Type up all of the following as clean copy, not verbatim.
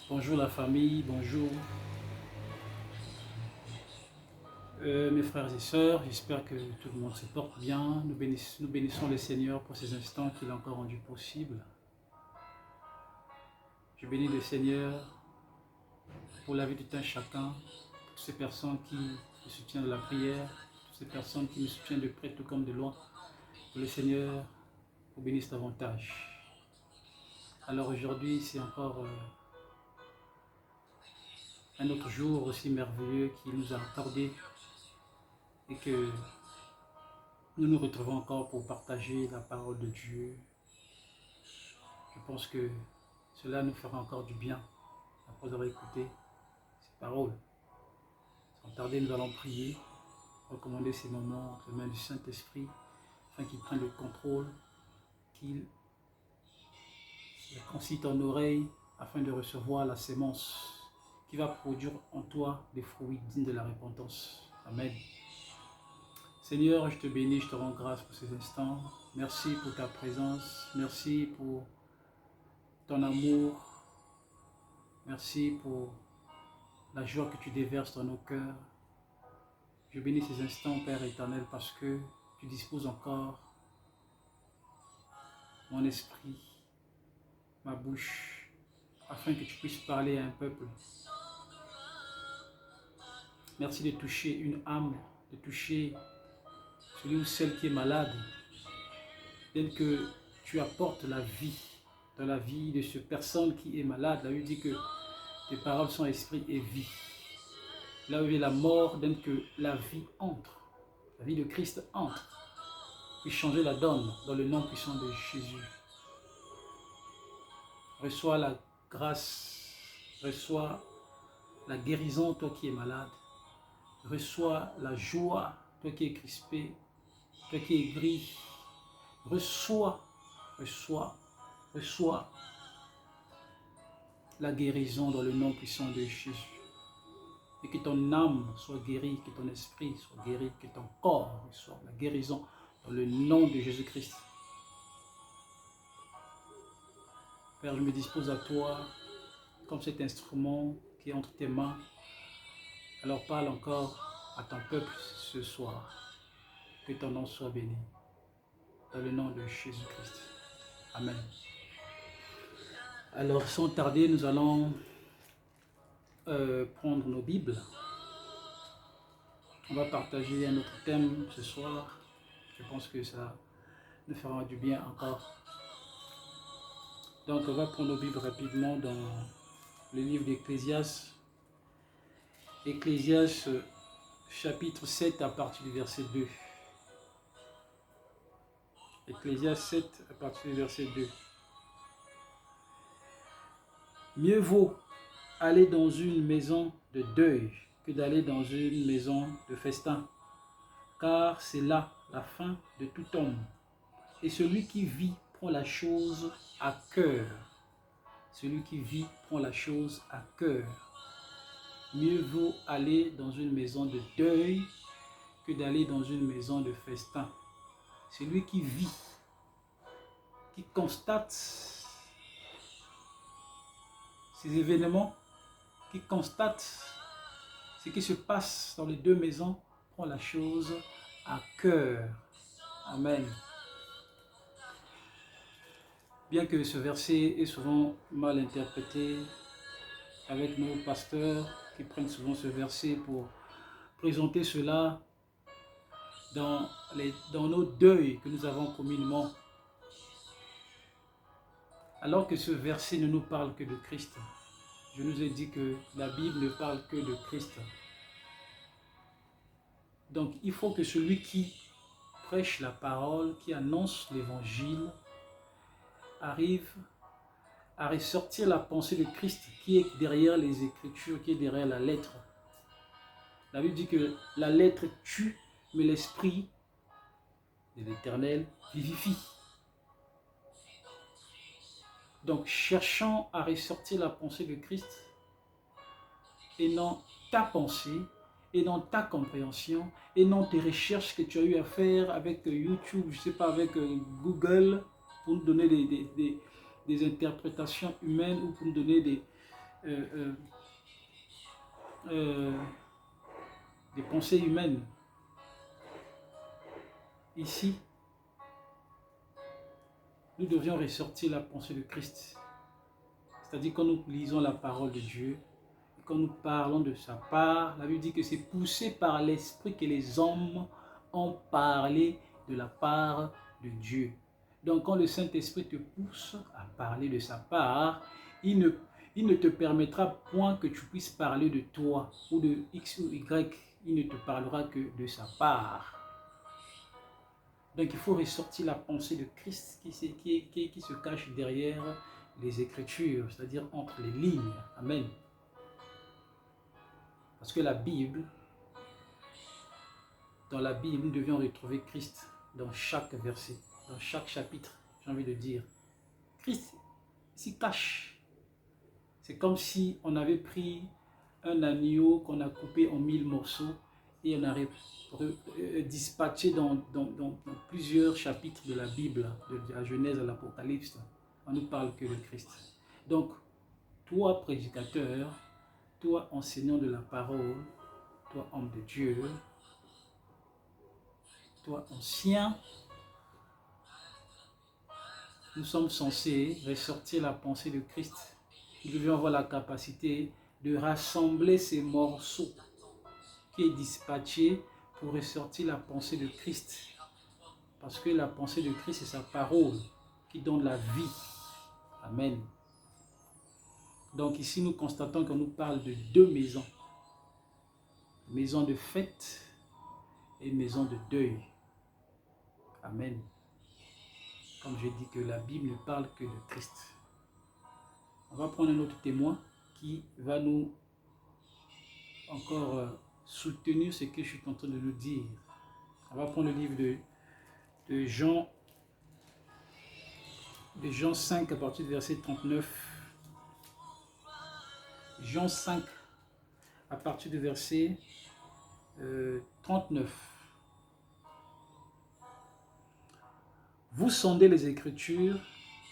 Bonjour la famille, bonjour mes frères et sœurs, j'espère que tout le monde se porte bien. Nous bénissons le Seigneur pour ces instants qu'il a encore rendu possible. Je bénis le Seigneur pour la vie de tout un chacun, pour toutes ces personnes qui me soutiennent de la prière, toutes ces personnes qui me soutiennent de près tout comme de loin. Que le Seigneur vous bénisse davantage. Alors aujourd'hui, c'est encore un autre jour aussi merveilleux qui nous a accordé et que nous nous retrouvons encore pour partager la parole de Dieu. Je pense que cela nous fera encore du bien après avoir écouté ces paroles. Sans tarder, nous allons prier, recommander ces moments entre les mains du Saint-Esprit, afin qu'il prenne le contrôle, qu'il concite en oreille, afin de recevoir la sémence qui va produire en toi des fruits dignes de la repentance. Amen. Seigneur, je te bénis, je te rends grâce pour ces instants. Merci pour ta présence, merci pour ton amour, merci pour la joie que tu déverses dans nos cœurs. Je bénis ces instants, Père éternel, parce que tu disposes encore mon esprit, ma bouche, afin que tu puisses parler à un peuple. Merci de toucher une âme, de toucher celui ou celle qui est malade, tel que tu apportes la vie dans la vie de cette personne qui est malade. La Bible dit que tes paroles sont esprit et vie. Là où il y a la mort, dès que la vie entre, la vie de Christ entre, puis changer la donne dans le nom puissant de Jésus. Reçois la grâce, reçois la guérison, toi qui es malade. Reçois la joie, toi qui es crispé, toi qui es gris. Reçois la guérison dans le nom puissant de Jésus. Et que ton âme soit guérie, que ton esprit soit guéri, que ton corps reçoive la guérison dans le nom de Jésus-Christ. Père, je me dispose à toi comme cet instrument qui est entre tes mains. Alors parle encore à ton peuple ce soir. Que ton nom soit béni. Dans le nom de Jésus-Christ. Amen. Alors sans tarder, nous allons prendre nos Bibles. On va partager un autre thème ce soir. Je pense que ça nous fera du bien encore. Donc on va prendre nos Bibles rapidement dans le livre d'Ecclésiaste. Ecclésiaste chapitre 7 à partir du verset 2. Ecclésiaste 7 à partir du verset 2. Mieux vaut aller dans une maison de deuil que d'aller dans une maison de festin, car c'est là la fin de tout homme. Et celui qui vit prend la chose à cœur. Celui qui vit prend la chose à cœur. Mieux vaut aller dans une maison de deuil que d'aller dans une maison de festin. Celui qui vit, qui constate ces événements, qui constate ce qui se passe dans les deux maisons, prend la chose à cœur. Amen. Bien que ce verset est souvent mal interprété, avec nos pasteurs qui prennent souvent ce verset pour présenter cela dans nos deuils que nous avons communément. Alors que ce verset ne nous parle que de Christ. Je nous ai dit que la Bible ne parle que de Christ. Donc il faut que celui qui prêche la parole, qui annonce l'évangile, arrive à ressortir la pensée de Christ qui est derrière les Écritures, qui est derrière la lettre. La Bible dit que la lettre tue, mais l'Esprit de l'Éternel vivifie. Donc cherchons à ressortir la pensée de Christ et non ta pensée, et non ta compréhension, et non tes recherches que tu as eu à faire avec YouTube, je ne sais pas, avec Google, pour nous donner des interprétations humaines ou pour nous donner euh, des pensées humaines. Ici, nous devions ressortir la pensée de Christ. C'est-à-dire quand nous lisons la parole de Dieu, quand nous parlons de sa part, la Bible dit que c'est poussé par l'Esprit que les hommes ont parlé de la part de Dieu. Donc quand le Saint-Esprit te pousse à parler de sa part, il ne te permettra point que tu puisses parler de toi ou de X ou Y. Il ne te parlera que de sa part. Donc il faut ressortir la pensée de Christ qui se cache derrière les Écritures, c'est-à-dire entre les lignes. Amen. Parce que la Bible, dans la Bible, nous devions retrouver Christ dans chaque verset, dans chaque chapitre, j'ai envie de dire. Christ s'y cache. C'est comme si on avait pris un agneau qu'on a coupé en 1000 morceaux et on a dispatché dans plusieurs chapitres de la Bible, de la Genèse à l'Apocalypse. On ne parle que de Christ. Donc, toi prédicateur, toi enseignant de la parole, toi homme de Dieu, toi ancien, nous sommes censés ressortir la pensée de Christ. Nous devions avoir la capacité de rassembler ces morceaux qui est dispatché pour ressortir la pensée de Christ. Parce que la pensée de Christ, c'est sa parole qui donne la vie. Amen. Donc ici, nous constatons qu'on nous parle de deux maisons. Maison de fête et maison de deuil. Amen. Comme je dis que la Bible ne parle que de Christ. On va prendre un autre témoin qui va nous encore soutenir ce que je suis en train de nous dire. On va prendre le livre de Jean 5 à partir du verset 39. Jean 5 à partir du verset 39. Vous sondez les Écritures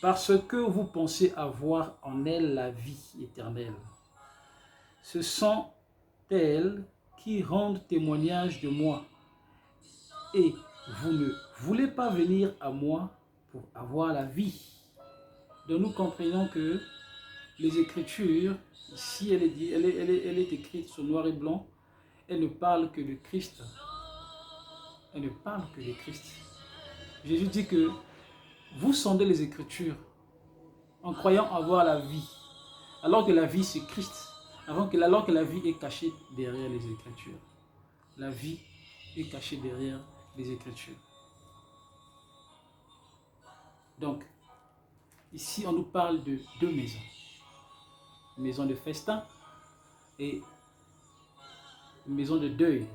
parce que vous pensez avoir en elles la vie éternelle. Ce sont elles qui rendent témoignage de moi. Et vous ne voulez pas venir à moi pour avoir la vie. Donc nous comprenons que les Écritures, ici elle est écrite sur noir et blanc, elle ne parle que de Christ. Elle ne parle que de Christ. Jésus dit que vous sondez les Écritures en croyant avoir la vie, alors que la vie c'est Christ, alors que la vie est cachée derrière les Écritures. La vie est cachée derrière les Écritures. Donc, ici on nous parle de deux maisons. Une maison de festin et une maison de deuil.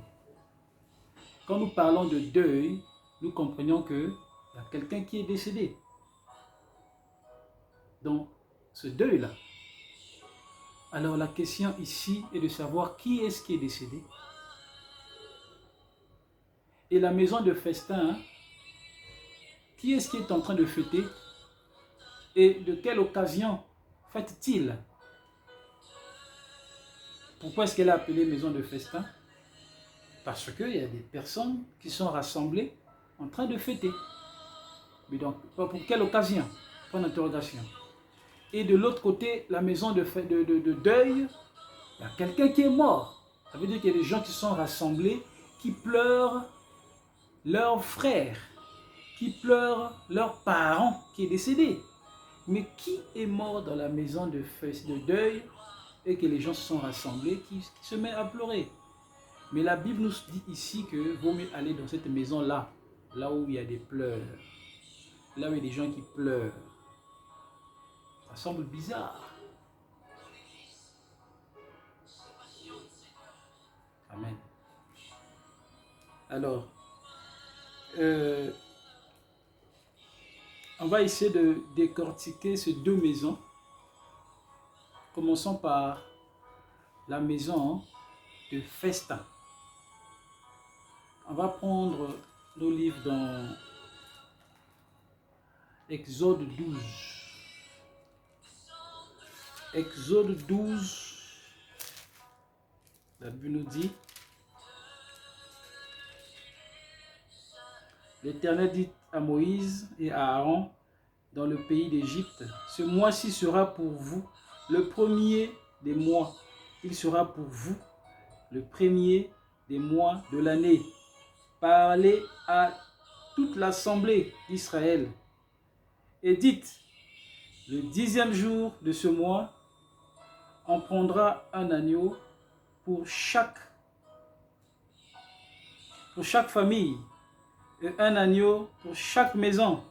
Quand nous parlons de deuil, nous comprenons qu'il y a quelqu'un qui est décédé. Donc, ce deuil-là. Alors, la question ici est de savoir qui est-ce qui est décédé. Et la maison de festin, qui est-ce qui est en train de fêter? Et de quelle occasion fête-t-il? Pourquoi est-ce qu'elle est appelée maison de festin? Parce qu'il y a des personnes qui sont rassemblées en train de fêter. Mais donc, pour quelle occasion? Point d'interrogation. Et de l'autre côté, la maison de deuil, il y a quelqu'un qui est mort. Ça veut dire qu'il y a des gens qui sont rassemblés, qui pleurent leur frère, qui pleurent leur parent qui est décédé. Mais qui est mort dans la maison de deuil et que les gens se sont rassemblés, qui se met à pleurer? Mais la Bible nous dit ici que vaut mieux aller dans cette maison-là, là où il y a des pleurs, là où il y a des gens qui pleurent. Ça semble bizarre. Amen. Alors, on va essayer de décortiquer ces deux maisons. Commençons par la maison de festin. On va prendre nos livres dans Exode 12. Exode 12, la Bible nous dit, l'Éternel dit à Moïse et à Aaron dans le pays d'Égypte, ce mois-ci sera pour vous le premier des mois. Il sera pour vous le premier des mois de l'année. Parlez à toute l'assemblée d'Israël et dites, le 10e jour de ce mois, on prendra un agneau pour chaque famille et un agneau pour chaque maison.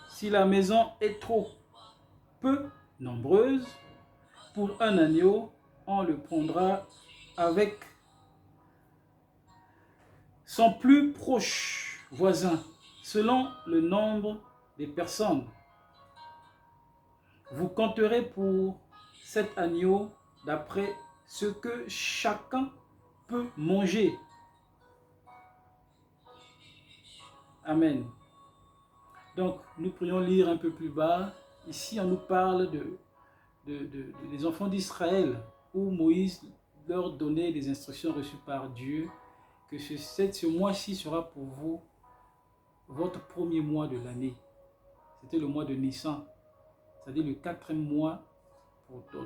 Si la maison est trop peu nombreuse, pour un agneau, on le prendra avec son plus proche voisin, selon le nombre des personnes. Vous compterez pour cet agneau d'après ce que chacun peut manger. Amen. Donc, nous pourrions lire un peu plus bas. Ici, on nous parle des enfants d'Israël, où Moïse leur donnait des instructions reçues par Dieu, que ce mois-ci sera pour vous votre premier mois de l'année. C'était le mois de Nissan, c'est-à-dire le 4e mois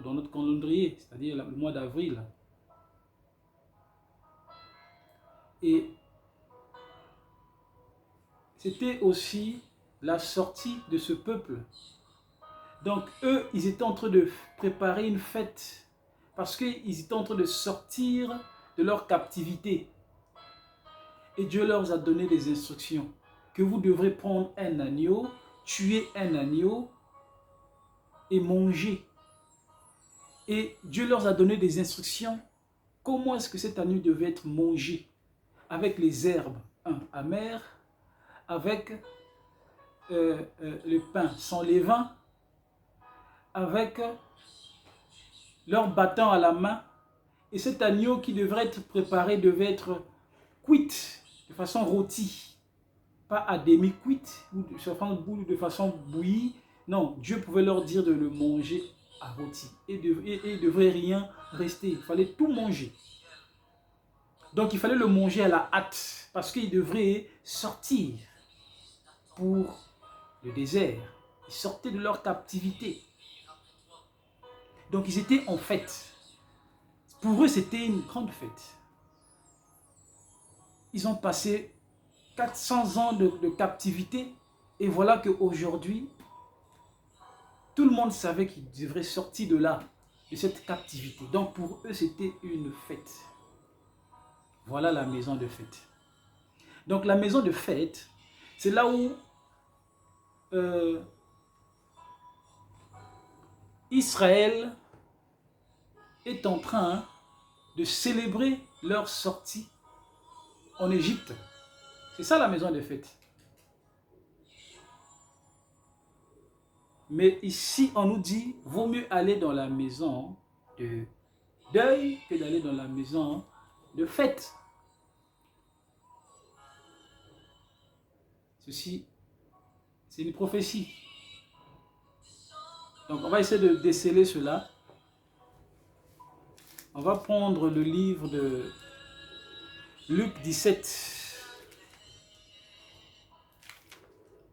dans notre calendrier, c'est-à-dire le mois d'avril. Et c'était aussi la sortie de ce peuple. Donc eux, ils étaient en train de préparer une fête parce qu'ils étaient en train de sortir de leur captivité. Et Dieu leur a donné des instructions que vous devrez prendre un agneau, tuer un agneau et manger. Et Dieu leur a donné des instructions. Comment est-ce que cet agneau devait être mangé? Avec les herbes amères, avec le pain sans levain, avec leur bâton à la main. Et cet agneau qui devrait être préparé devait être cuite de façon rôtie, pas à demi-cuite ou de façon bouillie. Non, Dieu pouvait leur dire de le manger à rôti. Et il ne devrait rien rester. Il fallait tout manger. Donc il fallait le manger à la hâte parce qu'ils devraient sortir pour le désert. Ils sortaient de leur captivité. Donc ils étaient en fête. Pour eux, c'était une grande fête. Ils ont passé 400 ans de captivité et voilà qu'aujourd'hui, tout le monde savait qu'ils devraient sortir de là, de cette captivité. Donc pour eux, c'était une fête. Voilà la maison de fête. Donc la maison de fête, c'est là où Israël est en train de célébrer leur sortie en Égypte. C'est ça la maison de fête. Mais ici, on nous dit, vaut mieux aller dans la maison de deuil que d'aller dans la maison de fête. Ceci, c'est une prophétie. Donc, on va essayer de déceler cela. On va prendre le livre de Luc 17.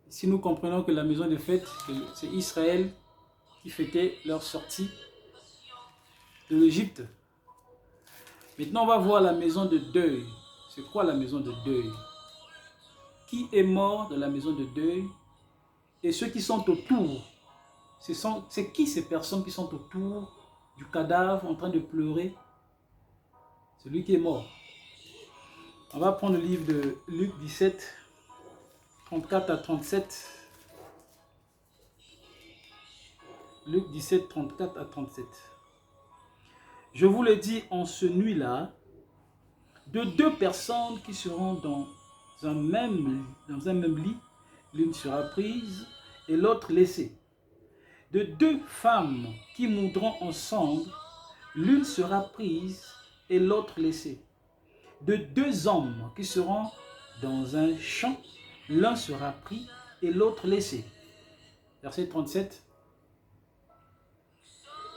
Si nous comprenons que la maison de fête, c'est Israël qui fêtait leur sortie de l'Égypte. Maintenant, on va voir la maison de deuil. C'est quoi la maison de deuil? Qui est mort dans la maison de deuil? Et ceux qui sont autour. C'est qui ces personnes qui sont autour du cadavre en train de pleurer? Celui qui est mort. On va prendre le livre de Luc 17, 34 à 37. Luc 17, 34 à 37. Je vous le dis en ce nuit-là, de deux personnes qui seront dans un même lit, l'une sera prise et l'autre laissée. De deux femmes qui mourront ensemble, l'une sera prise et l'autre laissée. De deux hommes qui seront dans un champ, l'un sera pris et l'autre laissé. Verset 37.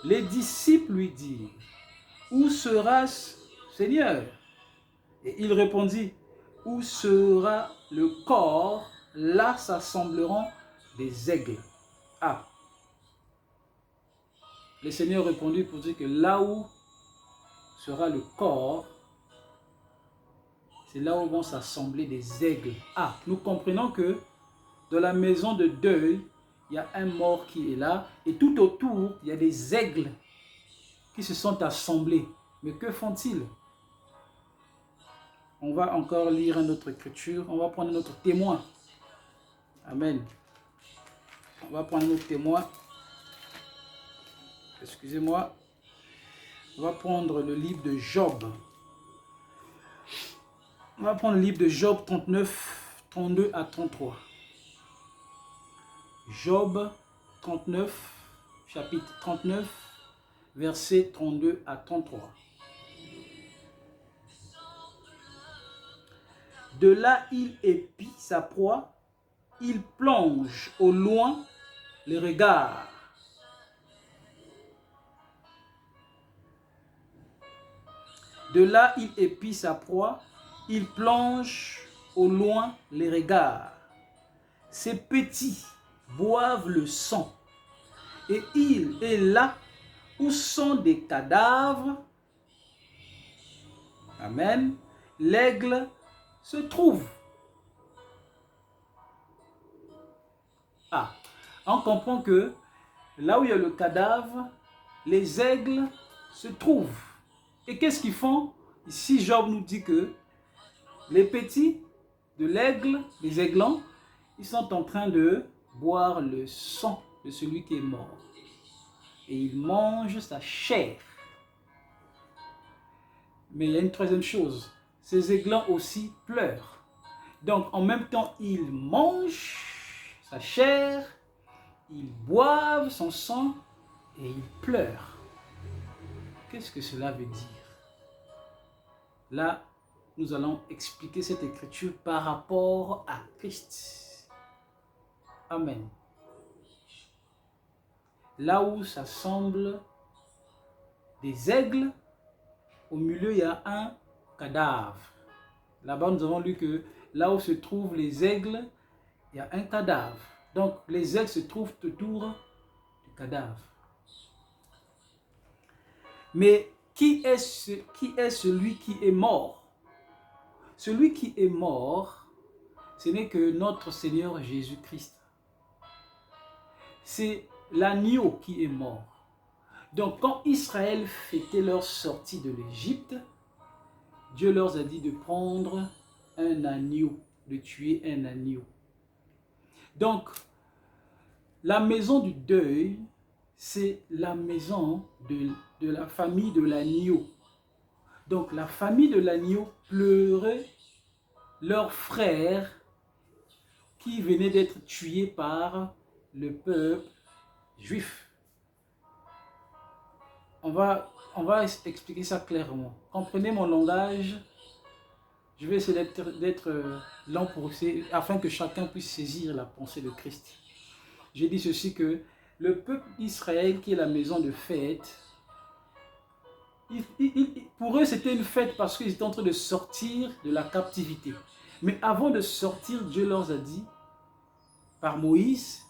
Les disciples lui dirent, où sera-ce, Seigneur? Et il répondit, où sera le corps? Là s'assembleront des aigles. Ah. Le Seigneur répondit pour dire que là où sera le corps, c'est là où vont s'assembler des aigles. Ah, nous comprenons que dans la maison de deuil, il y a un mort qui est là et tout autour, il y a des aigles qui se sont assemblés. Mais que font-ils? On va encore lire une autre écriture. On va prendre notre témoin. Amen. On va prendre notre témoin. Excusez-moi. On va prendre le livre de Job. On va prendre le livre de Job 39, 32 à 33. Job 39, chapitre 39, versets 32 à 33. De là, il épie sa proie, il plonge au loin les regards. De là, il épie sa proie, il plonge au loin les regards. Ces petits boivent le sang, et il est là où sont des cadavres. Amen. L'aigle se trouve. Ah, on comprend que là où il y a le cadavre, les aigles se trouvent. Et qu'est-ce qu'ils font? Ici, Job nous dit que les petits de l'aigle, les aiglons, ils sont en train de boire le sang de celui qui est mort. Et ils mangent sa chair. Mais il y a une troisième chose. Ces aiglons aussi pleurent. Donc, en même temps, ils mangent sa chair, ils boivent son sang et ils pleurent. Qu'est-ce que cela veut dire? Là, nous allons expliquer cette écriture par rapport à Christ. Amen. Là où s'assemblent des aigles, au milieu, il y a un cadavre. Là-bas, nous avons lu que là où se trouvent les aigles, il y a un cadavre. Donc, les aigles se trouvent autour du cadavre. Mais qui est celui qui est mort? Celui qui est mort, ce n'est que notre Seigneur Jésus-Christ. C'est l'agneau qui est mort. Donc, quand Israël fêtait leur sortie de l'Égypte, Dieu leur a dit de prendre un agneau, de tuer un agneau. Donc, la maison du deuil, c'est la maison de la famille de l'agneau. Donc, la famille de l'agneau pleurait leur frère qui venait d'être tué par le peuple juif. On va expliquer ça clairement. Comprenez mon langage. Je vais essayer d'être lent pour afin que chacun puisse saisir la pensée de Christ. J'ai dit ceci que le peuple d'Israël, qui est la maison de fête, pour eux c'était une fête parce qu'ils étaient en train de sortir de la captivité. Mais avant de sortir, Dieu leur a dit, par Moïse,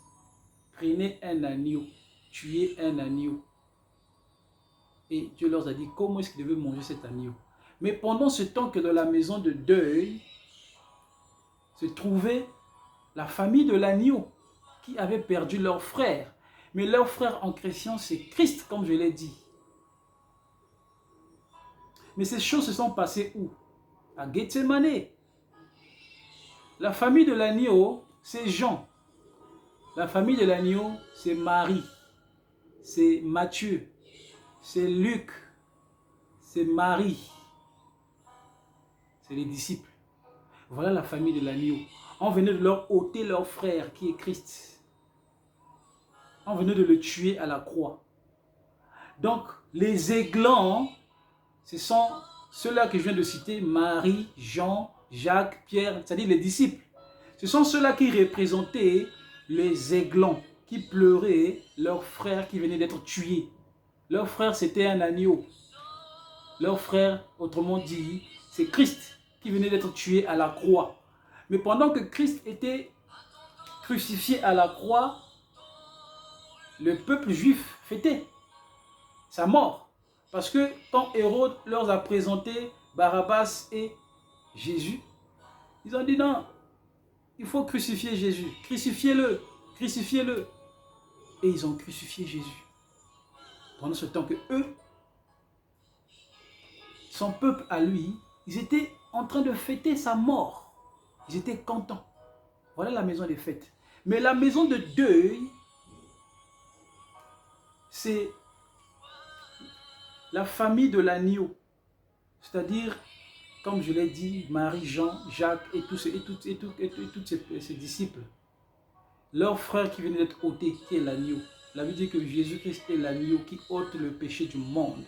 prenez un agneau, tuez un agneau. Et Dieu leur a dit comment est-ce qu'ils devaient manger cet agneau. Mais pendant ce temps que dans la maison de deuil se trouvait la famille de l'agneau qui avait perdu leur frère. Mais leur frère en question, c'est Christ, comme je l'ai dit. Mais ces choses se sont passées où? À Gethsemane. La famille de l'agneau, c'est Jean. La famille de l'agneau, c'est Marie. C'est Matthieu. C'est Luc. C'est Marie. C'est les disciples. Voilà la famille de l'agneau. On venait de leur ôter leur frère qui est Christ. On venait de le tuer à la croix. Donc, les aiglons, ce sont ceux-là que je viens de citer, Marie, Jean, Jacques, Pierre, c'est-à-dire les disciples. Ce sont ceux-là qui représentaient les aiglons, qui pleuraient leur frère qui venait d'être tué. Leur frère, c'était un agneau. Leur frère, autrement dit, c'est Christ qui venait d'être tué à la croix. Mais pendant que Christ était crucifié à la croix, le peuple juif fêtait sa mort. Parce que quand Hérode leur a présenté Barabbas et Jésus, ils ont dit non, il faut crucifier Jésus. Crucifiez-le, crucifiez-le. Et ils ont crucifié Jésus. Pendant ce temps que eux, son peuple à lui, ils étaient en train de fêter sa mort. Ils étaient contents. Voilà la maison des fêtes. Mais la maison de deuil, c'est la famille de l'agneau. C'est-à-dire, comme je l'ai dit, Marie, Jean, Jacques et tous ses disciples. Leur frère qui venait d'être ôté, qui est l'agneau. La Bible dit que Jésus-Christ est l'agneau qui ôte le péché du monde.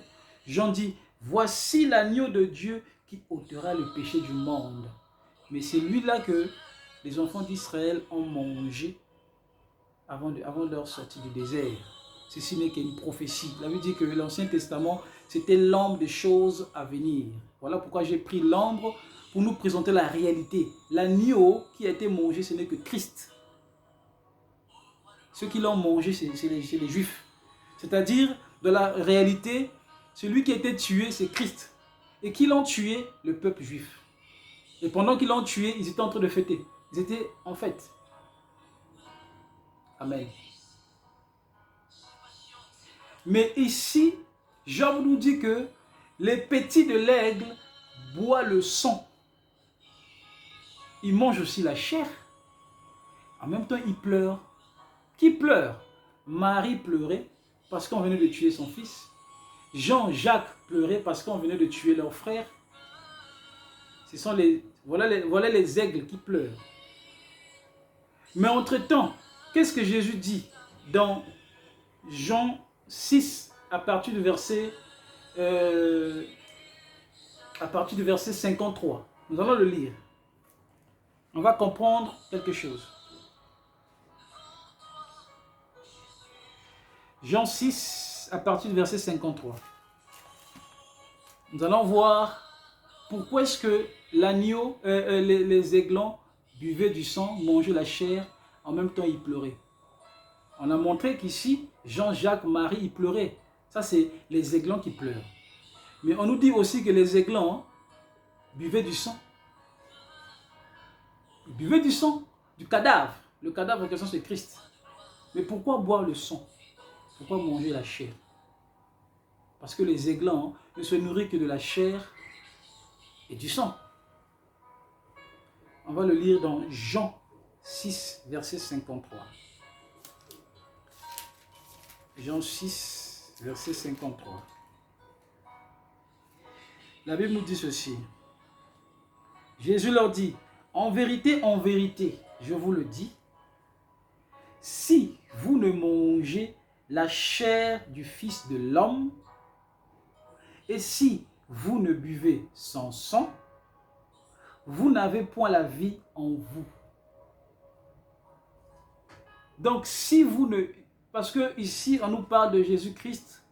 Jean dit, voici l'agneau de Dieu qui ôtera le péché du monde. Mais c'est lui-là que les enfants d'Israël ont mangé avant leur sortie du désert. Ceci n'est qu'une prophétie. La Bible dit que l'Ancien Testament, c'était l'ombre des choses à venir. Voilà pourquoi j'ai pris l'ombre pour nous présenter la réalité. L'agneau qui a été mangé, ce n'est que Christ. Ceux qui l'ont mangé, c'est les Juifs. C'est-à-dire, dans la réalité, celui qui a été tué, c'est Christ. Et qui l'ont tué? Le peuple juif. Et pendant qu'ils l'ont tué, ils étaient en train de fêter. Ils étaient en fête. Amen. Mais ici, Job nous dit que les petits de l'aigle boivent le sang. Ils mangent aussi la chair. En même temps, ils pleurent. Qui pleure? Marie pleurait parce qu'on venait de tuer son fils. Jean, Jacques pleurait parce qu'on venait de tuer leur frère. Voilà les aigles qui pleurent. Mais entre-temps, qu'est-ce que Jésus dit dans Jean 6 à partir du verset 53. Nous allons le lire. On va comprendre quelque chose. Jean 6 à partir du verset 53. Nous allons voir pourquoi est-ce que l'agneau, les aiglons buvaient du sang, mangeaient la chair, en même temps ils pleuraient. On a montré qu'ici, Jean, Jacques, Marie, ils pleuraient. Ça, c'est les aiglons qui pleurent. Mais on nous dit aussi que les aiglons buvaient du sang. Ils buvaient du sang, du cadavre. Le cadavre en question, c'est Christ. Mais pourquoi boire le sang? Pourquoi manger la chair? Parce que les aiglons ne se nourrissent que de la chair et du sang. On va le lire dans Jean 6, verset 53. Jean 6, verset 53. La Bible nous dit ceci. Jésus leur dit, en vérité, je vous le dis, si vous ne mangez la chair du Fils de l'homme, et si vous ne buvez son sang, vous n'avez point la vie en vous. Donc si vous ne... Parce que ici, on nous parle de Jésus-Christ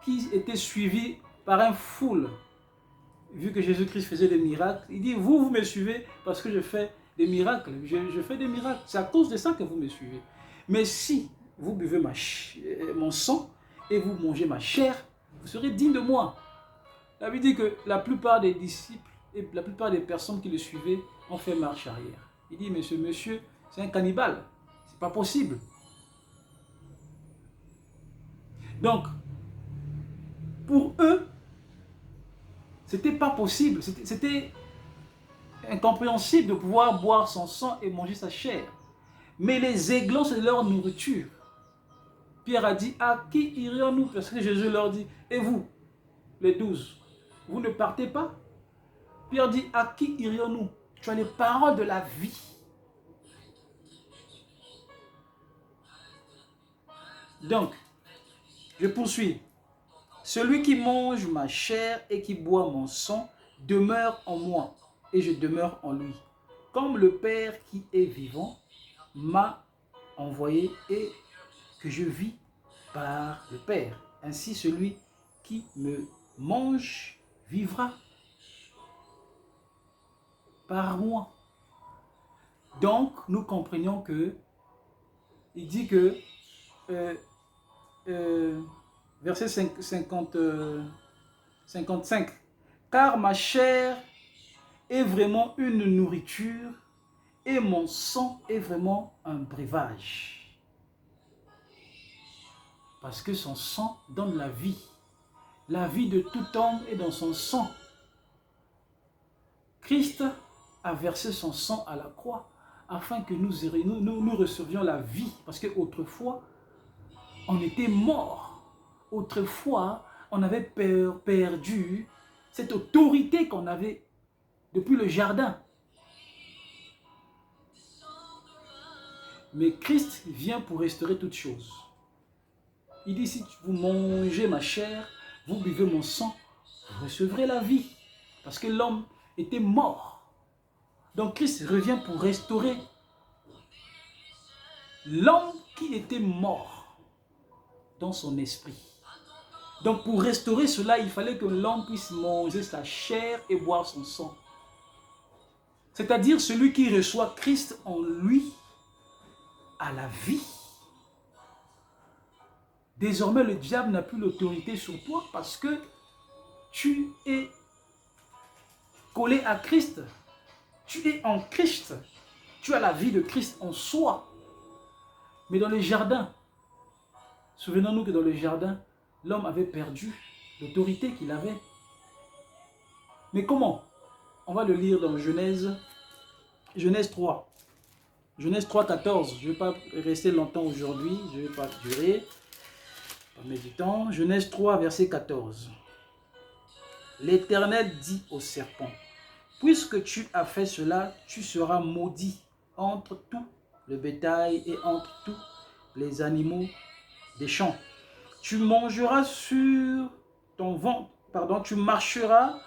qui était suivi par un foule. Vu que Jésus-Christ faisait des miracles, il dit, vous me suivez parce que je fais des miracles. Je fais des miracles. C'est à cause de ça que vous me suivez. Mais si vous buvez mon sang et vous mangez ma chair, vous serez digne de moi. La Bible dit que la plupart des disciples et la plupart des personnes qui le suivaient ont fait marche arrière. Il dit, mais ce monsieur, c'est un cannibale. C'est pas possible. Donc, pour eux, c'était pas possible. C'était incompréhensible de pouvoir boire son sang et manger sa chair. Mais les aiglons, c'est leur nourriture. Pierre a dit, à qui irions-nous? Parce que Jésus leur dit, et vous, les 12, vous ne partez pas? Pierre dit, à qui irions-nous? Tu as les paroles de la vie. Donc, je poursuis. Celui qui mange ma chair et qui boit mon sang demeure en moi et je demeure en lui. Comme le Père qui est vivant m'a envoyé et que je vis par le Père. Ainsi, celui qui me mange vivra par moi. Donc, nous comprenons que, il dit que, verset 55, car ma chair est vraiment une nourriture et mon sang est vraiment un breuvage. Parce que son sang donne la vie. La vie de tout homme est dans son sang. Christ a versé son sang à la croix afin que nous recevions la vie. Parce qu'autrefois, on était mort. Autrefois, on avait perdu cette autorité qu'on avait depuis le jardin. Mais Christ vient pour restaurer toutes choses. Il dit, si vous mangez ma chair, vous buvez mon sang, vous recevrez la vie. Parce que l'homme était mort. Donc Christ revient pour restaurer l'homme qui était mort dans son esprit. Donc pour restaurer cela, il fallait que l'homme puisse manger sa chair et boire son sang. C'est-à-dire celui qui reçoit Christ en lui a la vie. Désormais, le diable n'a plus l'autorité sur toi parce que tu es collé à Christ. Tu es en Christ. Tu as la vie de Christ en soi. Mais dans le jardin, souvenons-nous que dans le jardin, l'homme avait perdu l'autorité qu'il avait. Mais comment? On va le lire dans Genèse 3. Genèse 3, 14. Je ne vais pas rester longtemps aujourd'hui. Je ne vais pas durer. Méditons. Genèse 3, verset 14. L'Éternel dit au serpent, puisque tu as fait cela, tu seras maudit entre tout le bétail et entre tous les animaux des champs. Tu mangeras sur ton ventre, tu marcheras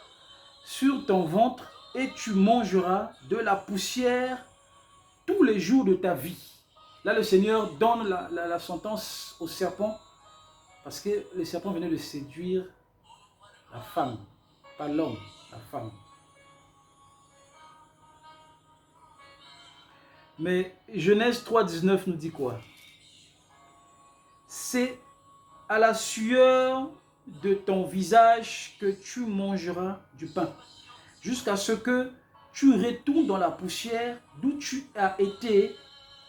sur ton ventre et tu mangeras de la poussière tous les jours de ta vie. Là, le Seigneur donne la sentence au serpent parce que le serpent venait de séduire la femme, pas l'homme, la femme. Mais Genèse 3, 19 nous dit quoi? C'est à la sueur de ton visage que tu mangeras du pain, jusqu'à ce que tu retournes dans la poussière d'où tu as été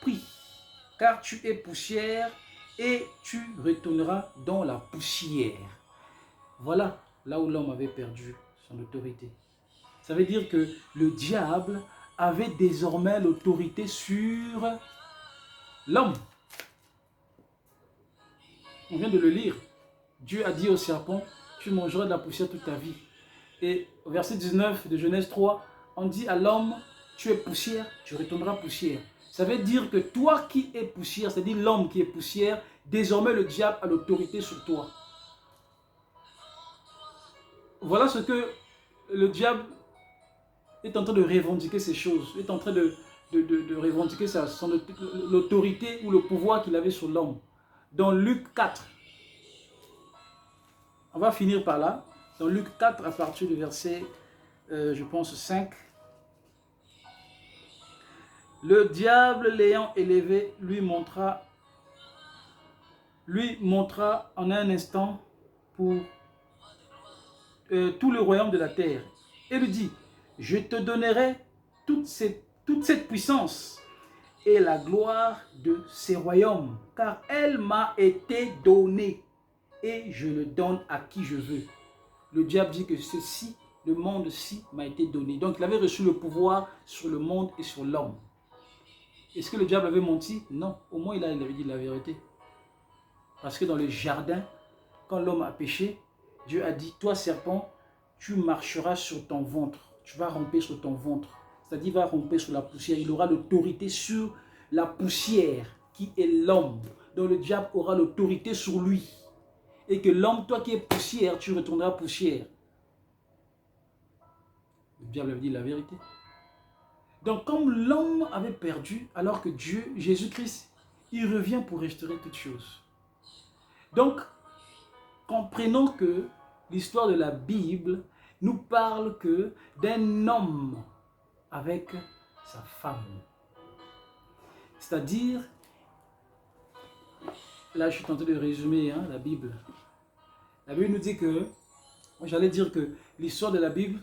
pris. Car tu es poussière et tu retourneras dans la poussière. Voilà là où l'homme avait perdu son autorité. Ça veut dire que le diable avait désormais l'autorité sur l'homme. On vient de le lire. Dieu a dit au serpent, tu mangeras de la poussière toute ta vie. Et au verset 19 de Genèse 3, on dit à l'homme, tu es poussière, tu retourneras poussière. Ça veut dire que toi qui es poussière, c'est-à-dire l'homme qui est poussière, désormais le diable a l'autorité sur toi. Voilà ce que le diable est en train de revendiquer ces choses, est en train de revendiquer l'autorité ou le pouvoir qu'il avait sur l'homme. Dans Luc 4, on va finir par là. Dans Luc 4, à partir du verset, je pense, 5. Le diable l'ayant élevé lui montra en un instant pour tout le royaume de la terre. Et lui dit, je te donnerai toute cette puissance et la gloire de ces royaumes, car elle m'a été donnée et je le donne à qui je veux. Le diable dit que ceci, le monde-ci m'a été donné. Donc il avait reçu le pouvoir sur le monde et sur l'homme. Est-ce que le diable avait menti? Non, au moins il avait dit la vérité. Parce que dans le jardin, quand l'homme a péché, Dieu a dit, toi serpent, tu marcheras sur ton ventre. Tu vas ramper sur ton ventre. C'est-à-dire, il va ramper sur la poussière. Il aura l'autorité sur la poussière qui est l'homme. Donc le diable aura l'autorité sur lui. Et que l'homme, toi qui es poussière, tu retourneras poussière. Le diable avait dit la vérité. Donc comme l'homme avait perdu, alors que Dieu, Jésus-Christ, il revient pour restaurer toutes choses. Donc, comprenons que l'histoire de la Bible nous parle que d'un homme avec sa femme. C'est-à-dire, là je suis tenté de résumer la Bible. La Bible nous dit que, j'allais dire que l'histoire de la Bible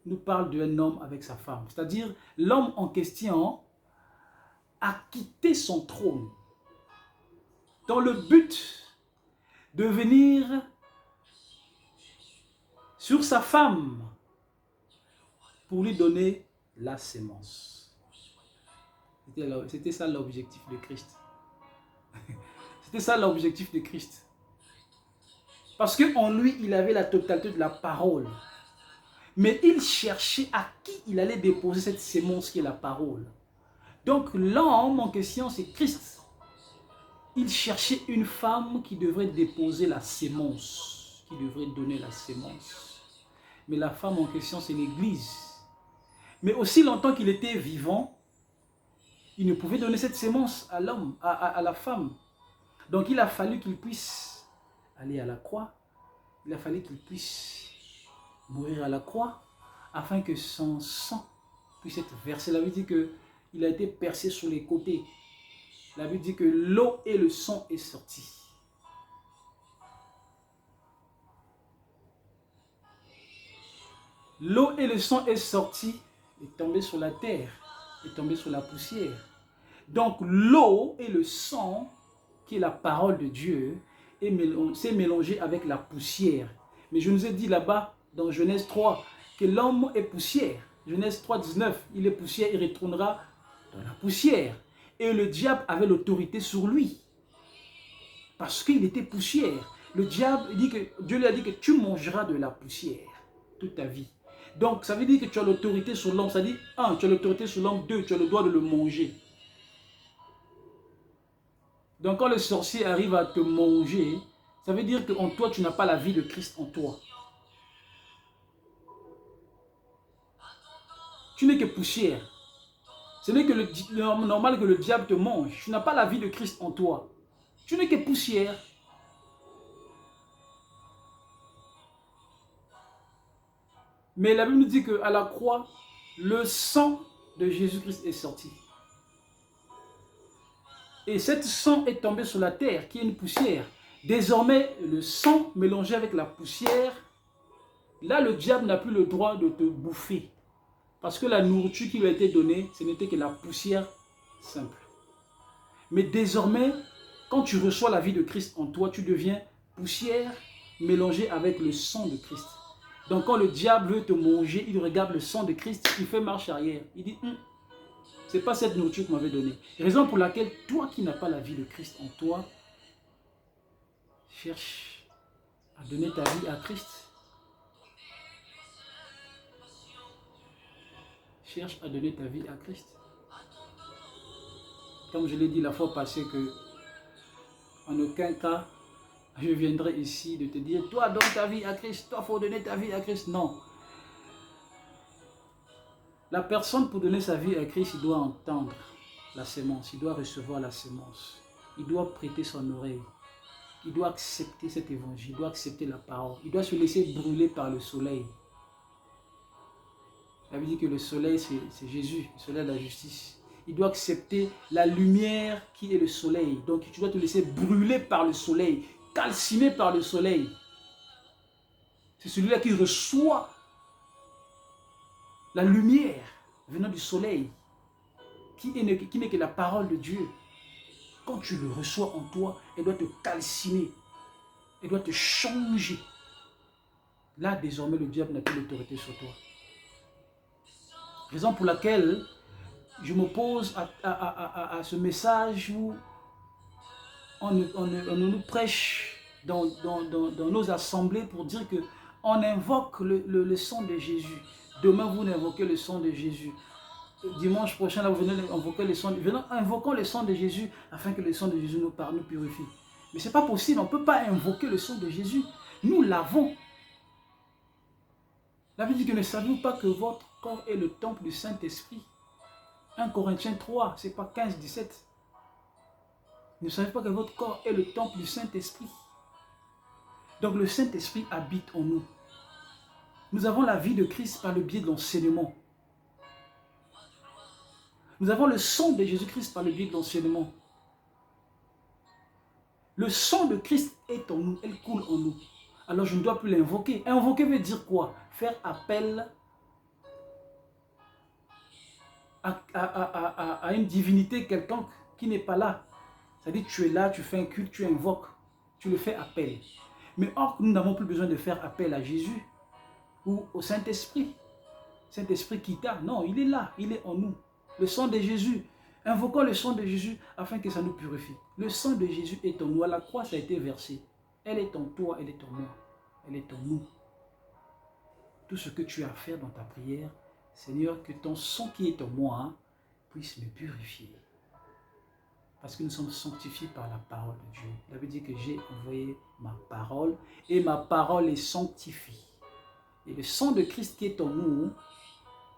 nous parle d'un homme avec sa femme. C'est-à-dire, l'homme en question a quitté son trône dans le but de venir sur sa femme pour lui donner la sémence. C'était ça l'objectif de Christ. C'était ça l'objectif de Christ. Parce qu'en lui, il avait la totalité de la parole. Mais il cherchait à qui il allait déposer cette sémence qui est la parole. Donc l'homme en question, c'est Christ. Il cherchait une femme qui devrait déposer la sémence, qui devrait donner la sémence. Mais la femme en question, c'est l'Église. Mais aussi longtemps qu'il était vivant, il ne pouvait donner cette sémence à l'homme, à la femme. Donc il a fallu qu'il puisse aller à la croix. Il a fallu qu'il puisse mourir à la croix afin que son sang puisse être versé. La Bible dit qu'il a été percé sur les côtés. La Bible dit que l'eau et le sang est sorti. L'eau et le sang est sorti, est tombé sur la terre, est tombé sur la poussière. Donc l'eau et le sang, qui est la parole de Dieu, s'est mélangé avec la poussière. Mais je nous ai dit là-bas, dans Genèse 3, que l'homme est poussière. Genèse 3, 19, il est poussière, il retournera dans la poussière. Et le diable avait l'autorité sur lui. Parce qu'il était poussière. Le diable, Dieu lui a dit que tu mangeras de la poussière toute ta vie. Donc, ça veut dire que tu as l'autorité sur l'homme. Ça dit, 1, tu as l'autorité sur l'homme. 2, tu as le droit de le manger. Donc, quand le sorcier arrive à te manger, ça veut dire qu'en toi, tu n'as pas la vie de Christ en toi. Tu n'es que poussière. Ce n'est que normal que le diable te mange. Tu n'as pas la vie de Christ en toi. Tu n'es que poussière. Mais la Bible nous dit qu'à la croix, le sang de Jésus-Christ est sorti. Et cette sang est tombé sur la terre, qui est une poussière. Désormais, le sang mélangé avec la poussière, là, le diable n'a plus le droit de te bouffer. Parce que la nourriture qui lui a été donnée, ce n'était que la poussière simple. Mais désormais, quand tu reçois la vie de Christ en toi, tu deviens poussière mélangée avec le sang de Christ. Donc quand le diable veut te manger, il regarde le sang de Christ, il fait marche arrière. Il dit, c'est pas cette nourriture que m'avait donnée. Raison pour laquelle toi qui n'as pas la vie de Christ en toi, cherche à donner ta vie à Christ. Cherche à donner ta vie à Christ. Comme je l'ai dit la fois passée que en aucun cas je viendrai ici de te dire, toi donne ta vie à Christ, toi il faut donner ta vie à Christ. Non. La personne pour donner sa vie à Christ, il doit entendre la sémence, il doit recevoir la sémence, il doit prêter son oreille, il doit accepter cet évangile, il doit accepter la parole, il doit se laisser brûler par le soleil. La Bible dit que le soleil c'est Jésus, le soleil de la justice. Il doit accepter la lumière qui est le soleil. Donc tu dois te laisser brûler par le soleil, calciner par le soleil. C'est celui-là qui reçoit la lumière venant du soleil, qui n'est que la parole de Dieu. Quand tu le reçois en toi, elle doit te calciner, elle doit te changer. Là, désormais, le diable n'a plus l'autorité sur toi. Raison pour laquelle je m'oppose à ce message où on nous prêche dans nos assemblées pour dire qu'on invoque le sang de Jésus. Demain, vous invoquez le sang de Jésus. Dimanche prochain, là, vous venez invoquer le sang. Invoquons le sang de Jésus afin que le sang de Jésus nous purifie. Mais ce n'est pas possible. On ne peut pas invoquer le sang de Jésus. Nous l'avons. La Bible dit que ne savez-vous pas que votre corps est le temple du Saint-Esprit? 1 Corinthiens 3, ce n'est pas 15, 17. Ne savez pas que votre corps est le temple du Saint-Esprit. Donc le Saint-Esprit habite en nous. Nous avons la vie de Christ par le biais de l'enseignement. Nous avons le sang de Jésus-Christ par le biais de l'enseignement. Le sang de Christ est en nous, elle coule en nous. Alors je ne dois plus l'invoquer. Invoquer veut dire quoi? Faire appel à une divinité quelconque qui n'est pas là. C'est-à-dire tu es là, tu fais un culte, tu invoques, tu le fais appel. Mais or, nous n'avons plus besoin de faire appel à Jésus ou au Saint-Esprit. Saint-Esprit qui t'a. Non, il est là, il est en nous. Le sang de Jésus. Invoquons le sang de Jésus afin que ça nous purifie. Le sang de Jésus est en nous. À la croix, ça a été versé. Elle est en toi, elle est en moi. Elle est en nous. Tout ce que tu as à faire dans ta prière, Seigneur, que ton sang qui est en moi puisse me purifier. Parce que nous sommes sanctifiés par la parole de Dieu. Il avait dit que j'ai envoyé ma parole et ma parole est sanctifiée. Et le sang de Christ qui est en nous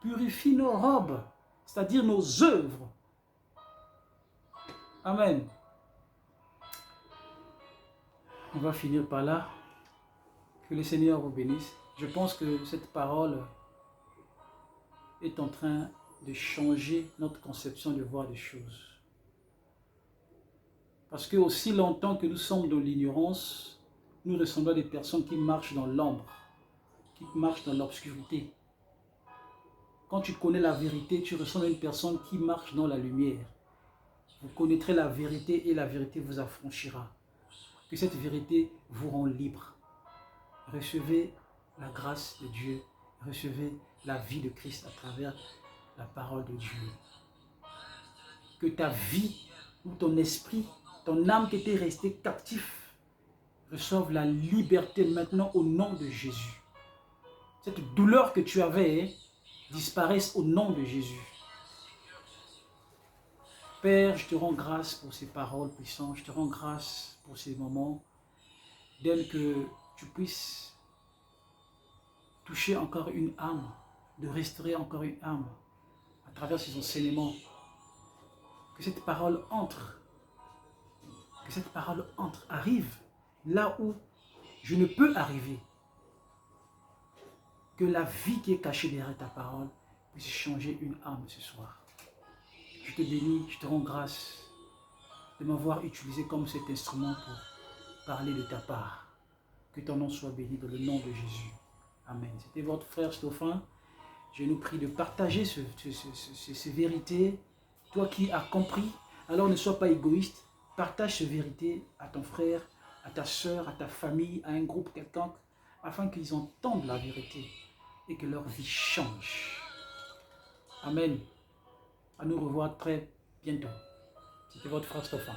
purifie nos robes, c'est-à-dire nos œuvres. Amen. On va finir par là. Que le Seigneur vous bénisse. Je pense que cette parole est en train de changer notre conception de voir des choses. Parce que aussi longtemps que nous sommes dans l'ignorance, nous ressemblons à des personnes qui marchent dans l'ombre, qui marchent dans l'obscurité. Quand tu connais la vérité, tu ressembles à une personne qui marche dans la lumière. Vous connaîtrez la vérité et la vérité vous affranchira. Que cette vérité vous rend libre. Recevez la grâce de Dieu, recevez la vie de Christ à travers la parole de Dieu. Que ta vie ou ton esprit, ton âme qui était restée captif, reçoive la liberté maintenant au nom de Jésus. Cette douleur que tu avais disparaisse au nom de Jésus. Père, je te rends grâce pour ces paroles puissantes, je te rends grâce pour ces moments, d'elle que tu puisses toucher encore une âme, de restaurer encore une âme à travers ces enseignements. Que cette parole entre, arrive là où je ne peux arriver. Que la vie qui est cachée derrière ta parole puisse changer une âme ce soir. Je te bénis, je te rends grâce de m'avoir utilisé comme cet instrument pour parler de ta part. Que ton nom soit béni dans le nom de Jésus. Amen. C'était votre frère Stophan. Je nous prie de partager ces vérités. Toi qui as compris, alors ne sois pas égoïste. Partage ces vérités à ton frère, à ta soeur, à ta famille, à un groupe quelconque, afin qu'ils entendent la vérité et que leur vie change. Amen. À nous revoir très bientôt. C'était votre frère Stophan.